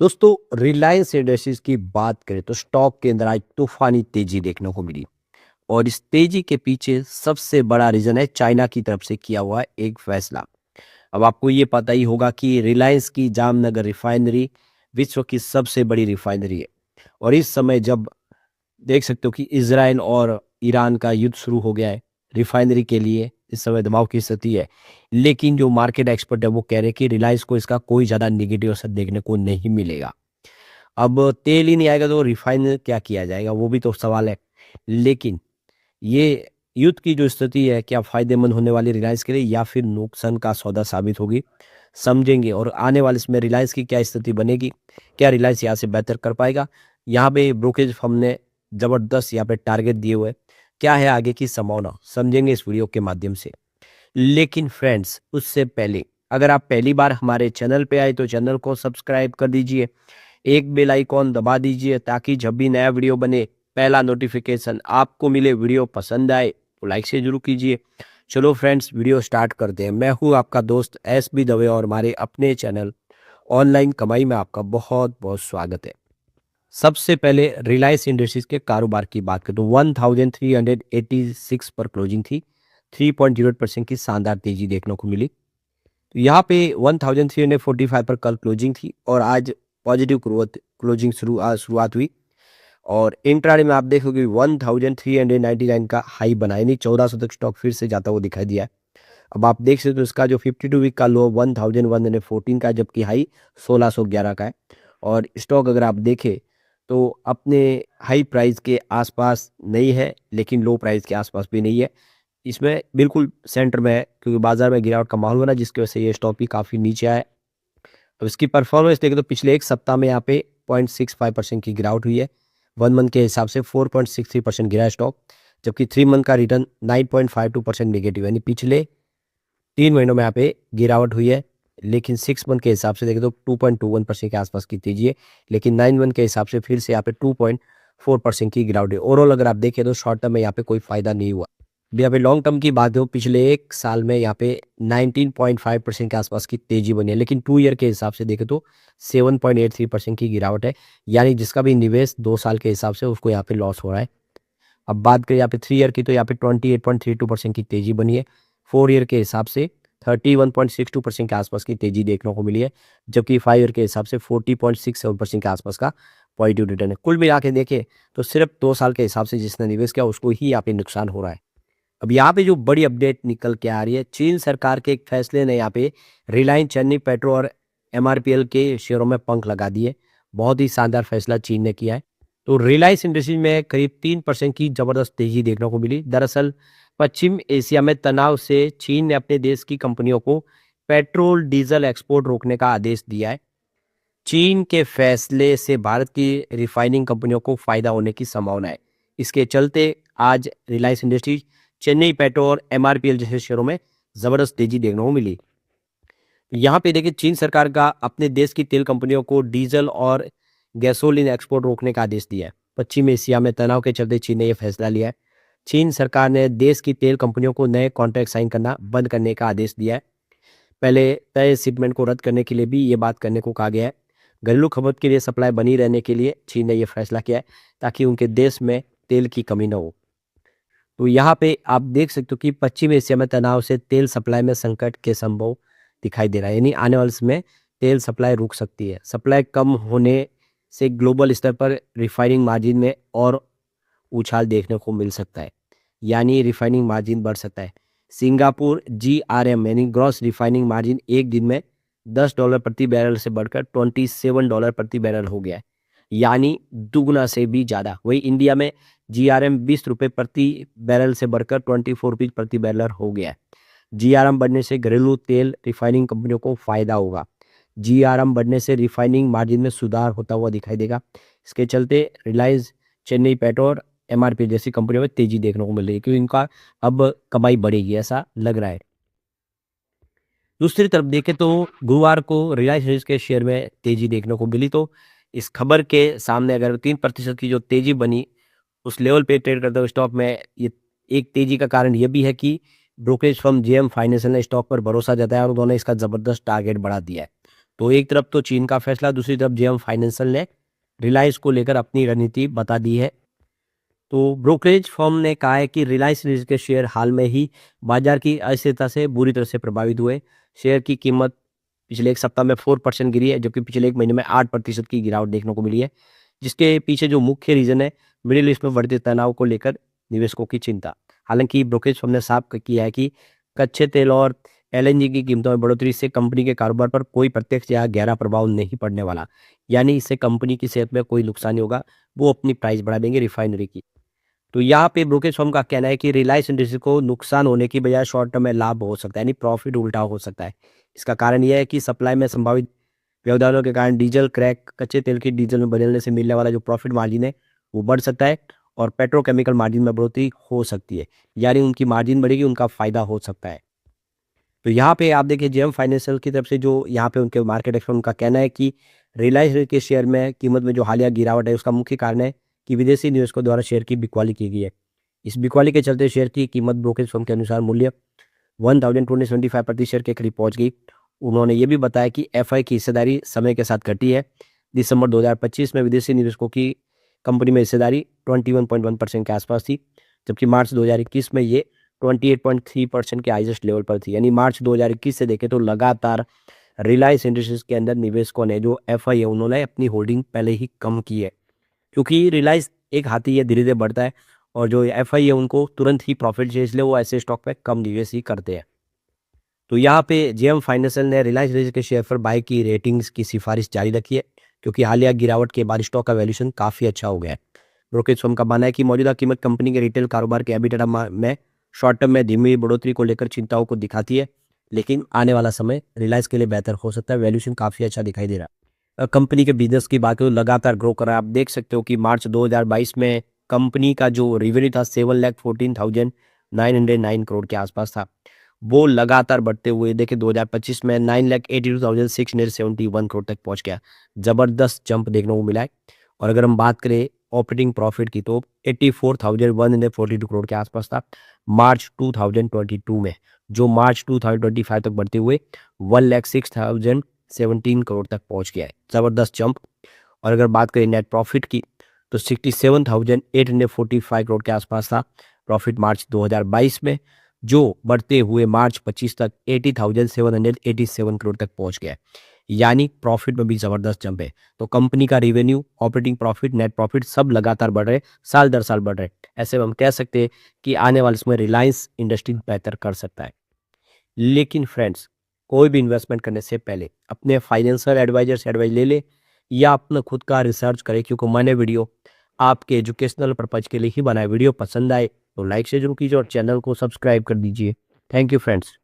दोस्तों, रिलायंस इंडस्ट्रीज की बात करें तो स्टॉक के अंदर आज तूफानी तेजी देखने को मिली। और इस तेजी के पीछे सबसे बड़ा रीजन है चाइना की तरफ से किया हुआ एक फैसला। अब आपको ये पता ही होगा कि रिलायंस की जामनगर रिफाइनरी विश्व की सबसे बड़ी रिफाइनरी है। और इस समय जब देख सकते हो कि इजराइल और ईरान का युद्ध शुरू हो गया है रिफाइनरी के लिए, इस समय दबाव की स्थिति है। लेकिन जो मार्केट एक्सपर्ट है वो कह रहे हैं कि रिलायंस को इसका कोई ज़्यादा नेगेटिव असर देखने को नहीं मिलेगा। अब तेल ही नहीं आएगा तो रिफाइन क्या किया जाएगा, वो भी तो सवाल है। लेकिन ये युद्ध की जो स्थिति है क्या फ़ायदेमंद होने वाली रिलायंस के लिए या फिर नुकसान का सौदा साबित होगी, समझेंगे। और आने वाले इसमें रिलायंस की क्या स्थिति बनेगी, क्या रिलायंस यहाँ से बेहतर कर पाएगा। यहाँ पे ब्रोकरेज फर्म ने ज़बरदस्त यहाँ पे टारगेट दिए हुए हैं। क्या है आगे की संभावना, समझेंगे इस वीडियो के माध्यम से। लेकिन फ्रेंड्स, उससे पहले अगर आप पहली बार हमारे चैनल पे आए तो चैनल को सब्सक्राइब कर दीजिए, एक बेल आइकॉन दबा दीजिए ताकि जब भी नया वीडियो बने पहला नोटिफिकेशन आपको मिले। वीडियो पसंद आए तो लाइक से जरूर कीजिए। चलो फ्रेंड्स, वीडियो स्टार्ट करते हैं। मैं हूं आपका दोस्त SB दवे और हमारे अपने चैनल ऑनलाइन कमाई में आपका बहुत बहुत स्वागत है। सबसे पहले रिलायंस इंडस्ट्रीज के कारोबार की बात करें तो 1386 पर क्लोजिंग थी। 3.08% की शानदार तेजी देखने को मिली। तो यहाँ पे 1345 पर कल क्लोजिंग थी और आज पॉजिटिव ग्रोथ क्लोजिंग शुरुआत हुई। और इंट्राडे में आप देखोगे 1399 का हाई बना, यानी 1400 तक स्टॉक फिर से जाता हुआ दिखाई दिया है। अब आप देख सकते हो इसका जो 52 वीक का लो 1114 का है, जबकि हाई 1611 का है। और स्टॉक अगर आप देखें तो अपने हाई प्राइस के आसपास नहीं है लेकिन लो प्राइस के आसपास भी नहीं है, इसमें बिल्कुल सेंटर में है, क्योंकि बाजार में गिरावट का माहौल बना जिसकी वजह से ये स्टॉक भी काफ़ी नीचे आया है। अब इसकी परफॉर्मेंस देखें तो पिछले एक सप्ताह में यहाँ पे 0.65% की गिरावट हुई है। 1 मंथ के हिसाब से 4.63% गिरा है स्टॉक, जबकि 3 मंथ का रिटर्न 9.52% नेगेटिव, यानी पिछले 3 महीनों में यहाँ पे गिरावट हुई है। लेकिन 6 मंथ के हिसाब से देखें तो 2.21% के आसपास की तेजी है। लेकिन 9 मंथ के हिसाब से फिर से यहाँ पे 2.4% की गिरावट है। ओवरऑल अगर आप देखें तो शॉर्ट टर्म में यहाँ पे कोई फायदा नहीं हुआ। अभी यहाँ पे लॉन्ग टर्म की बात हो, पिछले एक साल में यहाँ पे 19.5% के आसपास की तेजी बनी है। लेकिन 2 ईयर के हिसाब से देखें तो 7.83% की गिरावट है, यानी जिसका भी निवेश 2 साल के हिसाब से उसको यहाँ पे लॉस हो रहा है। अब बात करें यहाँ पे 3 ईयर की तो यहाँ पे 28.32% की तेजी बनी है। 4 ईयर के हिसाब से 31.62% के आसपास की तेजी देखने को मिली है, जबकि 5 ईयर के हिसाब से 40.67% के आसपास का पॉजिटिव रिटर्न है। कुल मिला के देखें तो सिर्फ 2 साल के हिसाब से जिसने निवेश किया उसको ही यहाँ पे नुकसान हो रहा है। अब यहाँ पे जो बड़ी अपडेट निकल के आ रही है, चीन सरकार के एक फैसले ने यहाँ पे रिलायंस, चेन्नई पेट्रो और MRPL के शेयरों में पंख लगा दिए। बहुत ही शानदार फैसला चीन ने किया है। तो रिलायंस इंडस्ट्रीज में करीब 3% की जबरदस्त तेजी देखने को मिली। दरअसल पश्चिम एशिया में तनाव से चीन ने अपने देश की कंपनियों को पेट्रोल डीजल एक्सपोर्ट रोकने का आदेश दिया है। चीन के फैसले से भारत की रिफाइनिंग कंपनियों को फायदा होने की संभावना है। इसके चलते आज रिलायंस इंडस्ट्रीज, चेन्नई पेट्रो और MRPL जैसे शेयरों में जबरदस्त तेजी देखने को मिली। यहाँ पे देखिए चीन सरकार का अपने देश की तेल कंपनियों को डीजल और गैसोलीन एक्सपोर्ट रोकने का आदेश दिया है। पश्चिम एशिया में तनाव के चलते चीन ने यह फैसला लिया है। चीन सरकार ने देश की तेल कंपनियों को नए कॉन्ट्रैक्ट साइन करना बंद करने का आदेश दिया है। पहले तय शिपमेंट को रद्द करने के लिए भी ये बात करने को कहा गया है। घरेलू खपत के लिए सप्लाई बनी रहने के लिए चीन ने यह फैसला किया है ताकि उनके देश में तेल की कमी न हो। तो यहाँ पे आप देख सकते हो कि पश्चिम एशिया में तनाव से तेल सप्लाई में संकट के संभव दिखाई दे रहा है, यानी आने वाले समय तेल सप्लाई रुक सकती है। सप्लाई कम होने से ग्लोबल स्तर पर रिफाइनिंग मार्जिन में और उछाल देखने को मिल सकता है, यानी रिफाइनिंग मार्जिन बढ़ सकता है। सिंगापुर GRM यानी ग्रॉस रिफाइनिंग मार्जिन एक दिन में $10 प्रति बैरल से बढ़कर $27 प्रति बैरल हो गया है, यानी दुगना से भी ज़्यादा। वही इंडिया में GRM ₹20 प्रति बैरल से बढ़कर 24 रुपीज़ प्रति बैरल हो गया है। GRM बढ़ने से घरेलू तेल रिफाइनिंग कंपनियों को फायदा होगा। GRM बढ़ने से रिफाइनिंग मार्जिन में सुधार होता हुआ दिखाई देगा। इसके चलते रिलायंस, चेन्नई पेट्रो और MRPL जैसी कंपनियों में तेजी देखने को मिल रही है, क्योंकि इनका अब कमाई बढ़ेगी ऐसा लग रहा है। दूसरी तरफ देखें तो गुरुवार को रिलायंस के शेयर में तेजी देखने को मिली। तो इस खबर के सामने अगर 3% की जो तेजी बनी उस लेवल पे ट्रेड करते हुए स्टॉक में, ये एक तेजी का कारण ये भी है कि ब्रोकरेज फर्म JM फाइनेंशियल ने स्टॉक पर भरोसा जताया और उन्होंने इसका जबरदस्त टारगेट बढ़ा दिया है। तो एक तरफ तो चीन का फैसला, दूसरी तरफ जेएम फाइनेंशियल ने रिलायंस को लेकर अपनी रणनीति बता दी है। तो ब्रोकरेज फर्म ने कहा है कि रिलायंस इंडस्ट्रीज के शेयर हाल में ही बाजार की अस्थिरता से बुरी तरह से प्रभावित हुए। शेयर की कीमत पिछले एक सप्ताह में 4% गिरी है, जबकि पिछले एक महीने में 8% की गिरावट देखने को मिली है, जिसके पीछे जो मुख्य रीजन है, मिडिल ईस्ट में बढ़ते तनाव को लेकर निवेशकों की चिंता। हालांकि ब्रोकरेज फर्म ने साफ किया है कि कच्चे तेल और एलएनजी की कीमतों में बढ़ोतरी से कंपनी के कारोबार पर कोई प्रत्यक्ष या गहरा प्रभाव नहीं पड़ने वाला, यानी इससे कंपनी की सेहत में कोई नुकसान नहीं होगा। वो अपनी प्राइस बढ़ा देंगे रिफाइनरी की। तो यहाँ पे ब्रोकरेज फर्म का कहना है कि रिलायंस इंडस्ट्री को नुकसान होने की बजाय शॉर्ट टर्म में लाभ हो सकता है, यानी प्रॉफिट उल्टा हो सकता है। इसका कारण यह है कि सप्लाई में संभावित व्यवधानों के कारण डीजल क्रैक, कच्चे तेल की डीजल में बदलने से मिलने वाला जो प्रॉफिट मार्जिन है वो बढ़ सकता है और पेट्रोकेमिकल मार्जिन में बढ़ोतरी हो सकती है, यानी उनकी मार्जिन बढ़ेगी, उनका फायदा हो सकता है। तो यहाँ पे आप देखिए जेएम फाइनेंशियल की तरफ से जो यहाँ पे उनके मार्केट एक्सपर्ट उनका कहना है कि रिलायंस के शेयर में कीमत में जो हालिया गिरावट है उसका मुख्य कारण है कि विदेशी निवेशकों द्वारा शेयर की बिकवाली की गई है। इस बिकवाली के चलते शेयर की कीमत ब्रोकरेज फर्म के अनुसार मूल्य 1275 प्रति शेयर के करीब पहुंच गई। उन्होंने ये भी बताया कि एफआई की हिस्सेदारी समय के साथ घटी है। दिसंबर 2025 में विदेशी निवेशकों की कंपनी में हिस्सेदारी 21.1% के आसपास थी, जबकि मार्च 2021 में ये 28.3% के हाईएस्ट लेवल पर थी। यानी मार्च 2021 से देखें तो लगातार रिलायंस इंडस्ट्रीज के अंदर निवेशकों ने जो एफआई है उन्होंने अपनी होल्डिंग पहले ही कम की है, क्योंकि रिलायंस एक हाथी है, धीरे धीरे बढ़ता है और जो एफआई है उनको तुरंत ही प्रॉफिट चाहिए, इसलिए वो ऐसे स्टॉक पे कम निवेश ही करते हैं। तो यहाँ पे जेएम फाइनेंशियल ने रिलायंस इंडस्ट्रीज के शेयर पर बाय की रेटिंग्स की सिफारिश जारी रखी है, क्योंकि हालिया गिरावट के बाद स्टॉक का वैल्यूएशन काफ़ी अच्छा हो गया है। ब्रोकरेज फर्म का मानना है कि मौजूदा कीमत कंपनी के रिटेल कारोबार के एबिटा में शॉर्ट टर्म में धीमी बढ़ोतरी को लेकर चिंताओं को दिखाती है, लेकिन आने वाला समय रिलायंस के लिए बेहतर हो सकता है। वैल्यूएशन काफ़ी अच्छा दिखाई दे रहा है। कंपनी के बिजनेस की बात करें तो लगातार ग्रो कर रहा है। आप देख सकते हो कि मार्च 2022 में कंपनी का जो रेवेन्यू था 7,14,909 करोड़ के आसपास था, वो लगातार बढ़ते हुए देखे 2025 में 9,82,671 करोड़ तक पहुंच गया। जबरदस्त जंप देखने को मिला है। और अगर हम बात करें ऑपरेटिंग प्रॉफिट की तो 84,142 करोड़ के आसपास था मार्च 2022 में, जो मार्च 2025 तक बढ़ते हुए 1,06,017 करोड़ तक पहुंच गया है। जबरदस्त जंप। और अगर बात करें नेट प्रॉफिट की तो 67,845 करोड़ के आसपास था प्रॉफिट मार्च 2022 में, जो बढ़ते हुए मार्च 25 तक 80,787 करोड़ तक पहुंच गया है। यानी प्रॉफिट में भी जबरदस्त जंप है। तो कंपनी का revenue, operating profit, net profit सब लगातार बढ़ रहे, साल दर साल बढ़ रहे। ऐसे में हम कह सकते हैं कि आने वाले समय रिलायंस इंडस्ट्री बेहतर कर सकता है। लेकिन फ्रेंड्स, कोई भी इन्वेस्टमेंट करने से पहले अपने फाइनेंशियल एडवाइजर से एडवाइस ले ले या अपना खुद का रिसर्च करें, क्योंकि मैंने वीडियो आपके एजुकेशनल पर्पज के लिए ही बनाया। वीडियो पसंद आए तो लाइक से जरूर कीजिए और चैनल को सब्सक्राइब कर दीजिए। Thank you friends.